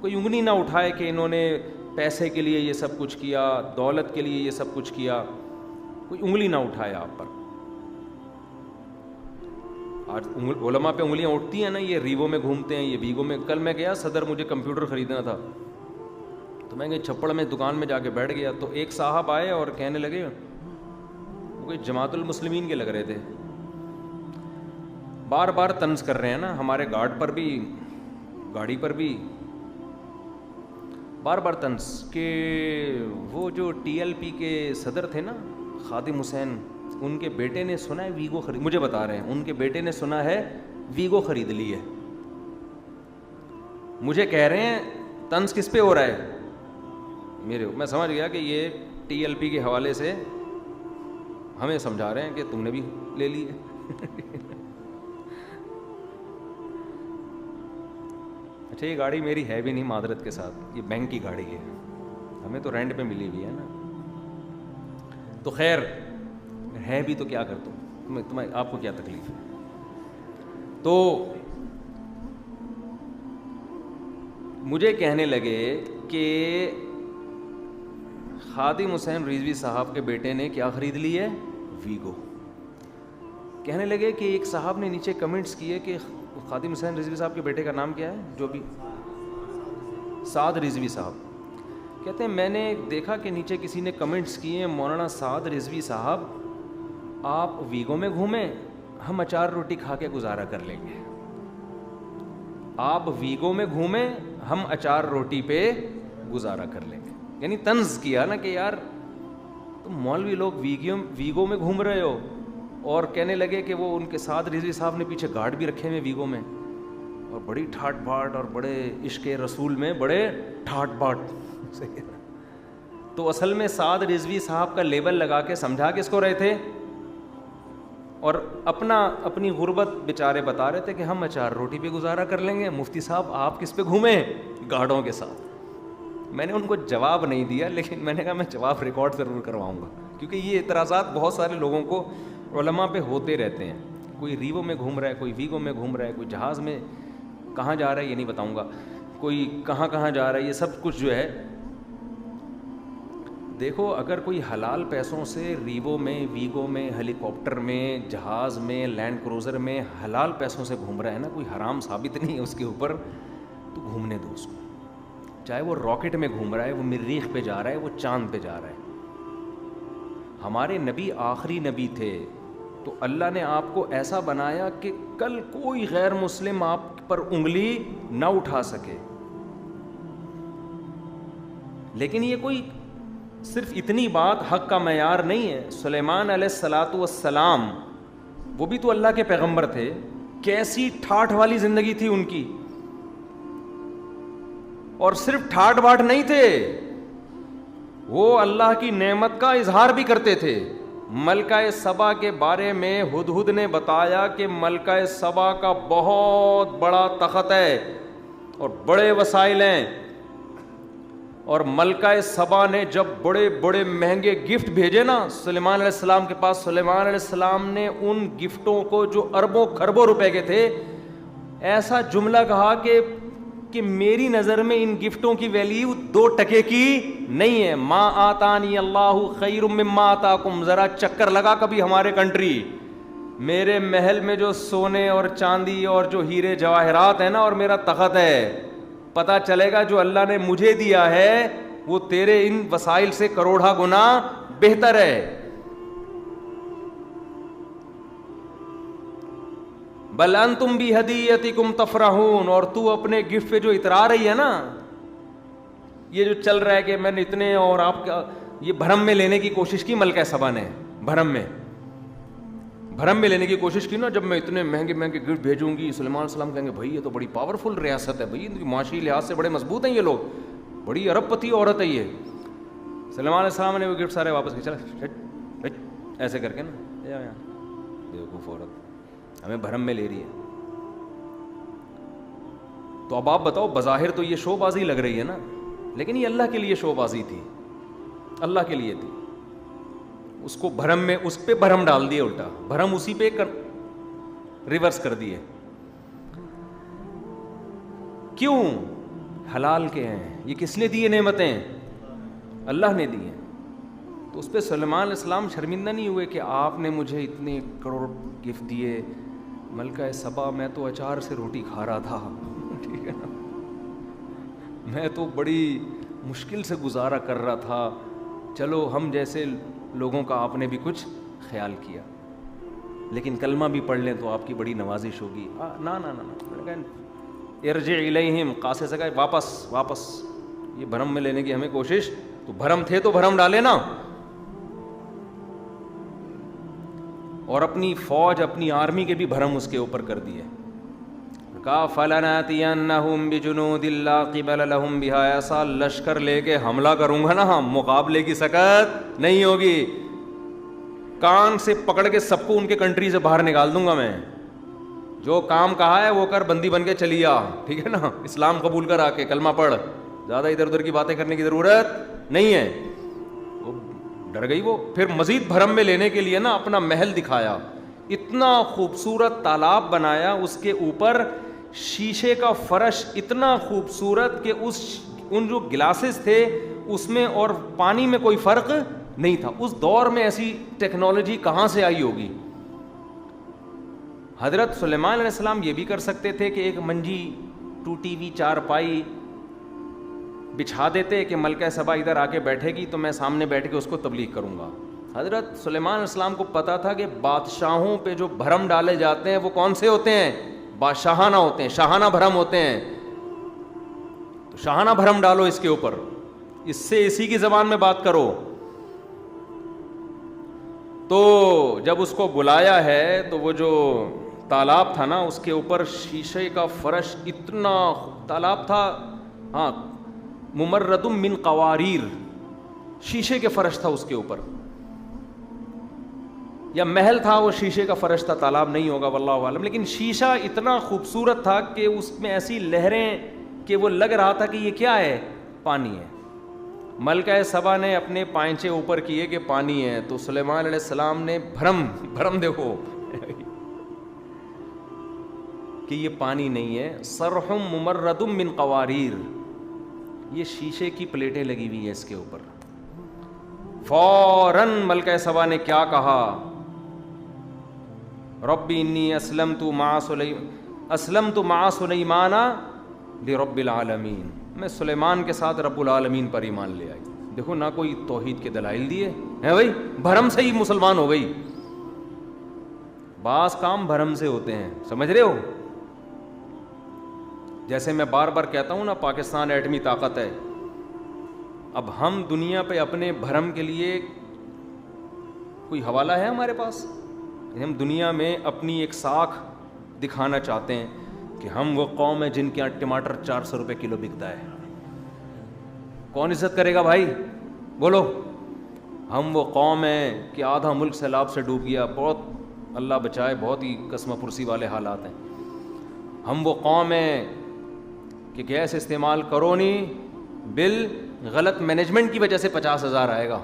کوئی انگلی نہ اٹھائے کہ انہوں نے پیسے کے لیے یہ سب کچھ کیا, دولت کے لیے یہ سب کچھ کیا, کوئی انگلی نہ اٹھائے آپ پر. آج علماء پہ انگلیاں اٹھتی ہیں نا, یہ ریوو میں گھومتے ہیں, یہ ویگو میں. کل میں گیا صدر, مجھے کمپیوٹر خریدنا تھا, تو میں چھپڑ میں دکان میں جا کے بیٹھ گیا, تو ایک صاحب آئے اور کہنے لگے, وہ کوئی جماعت المسلمین کے لگ رہے تھے, بار بار طنز کر رہے ہیں نا ہمارے گارڈ پر بھی, گاڑی پر بھی بار بار طنز, کہ وہ جو ٹی ایل پی کے صدر تھے نا خادم حسین, ان کے بیٹے نے سنا ہے ویگو خرید, مجھے بتا رہے ہیں ان کے بیٹے نے سنا ہے ویگو خرید لی ہے. مجھے کہہ رہے ہیں طنز کس پہ ہو رہا ہے میرے, میں سمجھ گیا کہ یہ ٹی ایل پی کے حوالے سے ہمیں سمجھا رہے ہیں کہ تم نے بھی لے لی ہے. اچھا یہ گاڑی میری ہے بھی نہیں معذرت کے ساتھ, یہ بینک کی گاڑی ہے, ہمیں تو رینٹ پہ ملی ہوئی ہے نا. تو خیر ہے بھی تو کیا کرتا ہوں, تمہیں آپ کو کیا تکلیف ہے. تو مجھے کہنے لگے کہ خادم حسین رضوی صاحب کے بیٹے نے کیا خرید لی ہے, ویگو. کہنے لگے کہ ایک صاحب نے نیچے کمنٹس کیے کہ خادم حسین رضوی صاحب کے بیٹے کا نام کیا ہے, جو بھی سعد رضوی صاحب. کہتے ہیں میں نے دیکھا کہ نیچے کسی نے کمنٹس کیے, مولانا سعد رضوی صاحب آپ ویگو میں گھومیں, ہم اچار روٹی کھا کے گزارا کر لیں گے. آپ ویگو میں گھومیں, ہم اچار روٹی پہ گزارا کر لیں گے. یعنی طنز کیا نا کہ یار تم مولوی لوگ ویگو میں گھوم رہے ہو, اور کہنے لگے کہ وہ ان کے ساتھ رضوی صاحب نے پیچھے گارڈ بھی رکھے ہوئے ویگو میں, اور بڑی ٹھاٹ باٹ اور بڑے عشق رسول میں بڑے ٹھاٹ باٹ. تو اصل میں سعد رضوی صاحب کا لیبل لگا کے سمجھا کس کو رہے تھے, اور اپنی غربت بیچارے بتا رہے تھے کہ ہم اچار روٹی پہ گزارا کر لیں گے. مفتی صاحب آپ کس پہ گھومیں, گارڈوں کے ساتھ. میں نے ان کو جواب نہیں دیا, لیکن میں نے کہا میں جواب ریکارڈ ضرور کرواؤں گا, کیونکہ یہ اعتراضات بہت سارے لوگوں کو علماء پہ ہوتے رہتے ہیں. کوئی ریوو میں گھوم رہا ہے, کوئی ویگو میں گھوم رہا ہے, کوئی جہاز میں کہاں جا رہا ہے یہ نہیں بتاؤں گا, کوئی کہاں جا رہا ہے, یہ سب کچھ جو ہے. دیکھو اگر کوئی حلال پیسوں سے ریوو میں, ویگو میں, ہیلی کاپٹر میں, جہاز میں, لینڈ کروزر میں حلال پیسوں سے گھوم رہا ہے نا, کوئی حرام ثابت نہیں ہے اس کے اوپر, تو گھومنے دو اس کو. چاہے وہ راکٹ میں گھوم رہا ہے, وہ مریخ پہ جا رہا ہے, وہ چاند پہ جا رہا ہے. ہمارے نبی آخری نبی تھے, تو اللہ نے آپ کو ایسا بنایا کہ کل کوئی غیر مسلم آپ پر انگلی نہ اٹھا سکے. لیکن یہ کوئی صرف اتنی بات حق کا معیار نہیں ہے. سلیمان علیہ الصلاۃ والسلام وہ بھی تو اللہ کے پیغمبر تھے, کیسی ٹھاٹھ والی زندگی تھی ان کی. اور صرف ٹھاٹ باٹ نہیں تھے, وہ اللہ کی نعمت کا اظہار بھی کرتے تھے. ملکہ سبا کے بارے میں ہدہد نے بتایا کہ ملکہ سبا کا بہت بڑا تخت ہے اور بڑے وسائل ہیں, اور ملکہ سبا نے جب بڑے بڑے مہنگے گفٹ بھیجے نا سلیمان علیہ السلام کے پاس, سلیمان علیہ السلام نے ان گفٹوں کو جو اربوں خربوں روپے کے تھے, ایسا جملہ کہا کہ میری نظر میں ان گفٹوں کی ویلیو 2 ٹکے کی نہیں ہے. ما آتانی اللہ خیر مما آتاکم, ذرا چکر لگا کبھی ہمارے کنٹری, میرے محل میں جو سونے اور چاندی اور جو ہیرے جواہرات ہیں نا, اور میرا تخت ہے, پتہ چلے گا جو اللہ نے مجھے دیا ہے وہ تیرے ان وسائل سے کروڑا گنا بہتر ہے. بل انتم بہدیتکم تفرحون, اور تو اپنے گفٹ پہ جو اترا رہی ہے نا, یہ جو چل رہا ہے کہ میں نے اتنے, اور آپ کا یہ بھرم میں لینے کی کوشش کی ملکہ سبا نے, بھرم میں لینے کی کوشش کی نا, جب میں اتنے مہنگے مہنگے گفٹ بھیجوں گی. سلیمان علیہ السلام کہیں گے بھائی یہ تو بڑی پاورفل ریاست ہے, بھائی ان کی معاشی لحاظ سے بڑے مضبوط ہیں یہ لوگ, بڑی ارب پتی عورت ہے یہ. سلیمان علیہ السلام نے وہ گفٹ سارے واپس کیے, چل ایسے کر کے نا, بیوقوف عورت ہمیں بھرم میں لے رہی ہے. تو اب آپ بتاؤ, بظاہر تو یہ شو بازی لگ رہی ہے نا, لیکن یہ اللہ کے لیے شو بازی تھی, اللہ کے لیے تھی. اس کو بھرم میں, اس پہ بھرم ڈال دیے, الٹا بھرم اسی پہ ریورس کر دیے. کیوں؟ حلال کے ہیں. یہ کس نے دی نعمتیں؟ اللہ نے دی ہیں. تو اس پہ سلیمان علیہ السلام شرمندہ نہیں ہوئے کہ آپ نے مجھے اتنے کروڑ گفٹ دیے. ملکہ سبا میں تو اچار سے روٹی کھا رہا تھا, ٹھیک ہے نا, میں تو بڑی مشکل سے گزارا کر رہا تھا, چلو ہم جیسے لوگوں کا آپ نے بھی کچھ خیال کیا, لیکن کلمہ بھی پڑھ لیں تو آپ کی بڑی نوازش ہوگی. نا نا نا, ارجع الیہم, قاصے سے کہا واپس, یہ بھرم میں لینے کی ہمیں کوشش, تو بھرم تھے تو بھرم ڈالے نا. اور اپنی فوج, اپنی آرمی کے بھی بھرم اس کے اوپر کر دیے. کہا فَلَنَأْتِيَنَّهُمْ بِجُنُودٍ لَّا قِبَلَ لَهُمْ بِهَا, ایسا لشکر لے کے حملہ کروں گا نا, مقابلے کی سکت نہیں ہوگی. کان سے پکڑ کے سب کو ان کے کنٹری سے باہر نکال دوں گا میں. جو کام کہا ہے وہ کر, بندی بن کے چلی آ, ٹھیک ہے نا, اسلام قبول کر, آ کے کلمہ پڑھ, زیادہ ادھر ادھر کی باتیں کرنے کی ضرورت نہیں ہے. وہ ڈر گئی. وہ پھر مزید بھرم میں لینے کے لیے نا اپنا محل دکھایا, اتنا خوبصورت تالاب بنایا, اس کے اوپر شیشے کا فرش اتنا خوبصورت کہ ان جو گلاسز تھے اس میں اور پانی میں کوئی فرق نہیں تھا. اس دور میں ایسی ٹیکنالوجی کہاں سے آئی ہوگی؟ حضرت سلیمان علیہ السلام یہ بھی کر سکتے تھے کہ ایک منجی ٹوٹی ہوئی چارپائی بچھا دیتے کہ ملکہ سبا ادھر آ کے بیٹھے گی تو میں سامنے بیٹھ کے اس کو تبلیغ کروں گا. حضرت سلیمان علیہ السلام کو پتا تھا کہ بادشاہوں پہ جو بھرم ڈالے جاتے ہیں وہ کون سے ہوتے ہیں؟ بادشاہانہ ہوتے ہیں, شاہانہ بھرم ہوتے ہیں. تو شاہانہ بھرم ڈالو اس کے اوپر, اس سے اسی کی زبان میں بات کرو. تو جب اس کو بلایا ہے تو وہ جو تالاب تھا نا اس کے اوپر شیشے کا فرش, اتنا تالاب تھا, ہاں, ممرد من قواریر, شیشے کے فرش تھا اس کے اوپر, یا محل تھا وہ شیشے کا فرش تھا, تالاب نہیں ہوگا واللہ عالم, لیکن شیشہ اتنا خوبصورت تھا کہ اس میں ایسی لہریں کہ وہ لگ رہا تھا کہ یہ کیا ہے؟ پانی ہے. ملکہ سبا نے اپنے پائنچے اوپر کیے کہ پانی ہے, تو سلیمان علیہ السلام نے بھرم دیکھو کہ یہ پانی نہیں ہے, صرح ممرد من قواریر, یہ شیشے کی پلیٹیں لگی ہوئی ہیں اس کے اوپر. فوراً ملکہ سبا نے کیا کہا؟ ربی انی اسلمت مع سلیمان لرب العالمین, میں سلیمان کے ساتھ رب العالمین پر ایمان لے آئی. دیکھو نہ کوئی توحید کے دلائل دیے ہیں بھائی, بھرم سے ہی مسلمان ہو گئی. بعض کام بھرم سے ہوتے ہیں, سمجھ رہے ہو؟ جیسے میں بار بار کہتا ہوں نا, پاکستان ایٹمی طاقت ہے. اب ہم دنیا پہ اپنے بھرم کے لیے کوئی حوالہ ہے ہمارے پاس؟ ہم دنیا میں اپنی ایک ساکھ دکھانا چاہتے ہیں کہ ہم وہ قوم ہے جن کے یہاں ٹماٹر 400 روپے کلو بکتا ہے. کون عزت کرے گا بھائی؟ بولو. ہم وہ قوم ہیں کہ آدھا ملک سیلاب سے ڈوب گیا, بہت اللہ بچائے, بہت ہی قسمہ پرسی والے حالات ہیں. ہم وہ قوم ہیں کہ گیس استعمال کرو نہیں, بل غلط مینجمنٹ کی وجہ سے 50,000 آئے گا.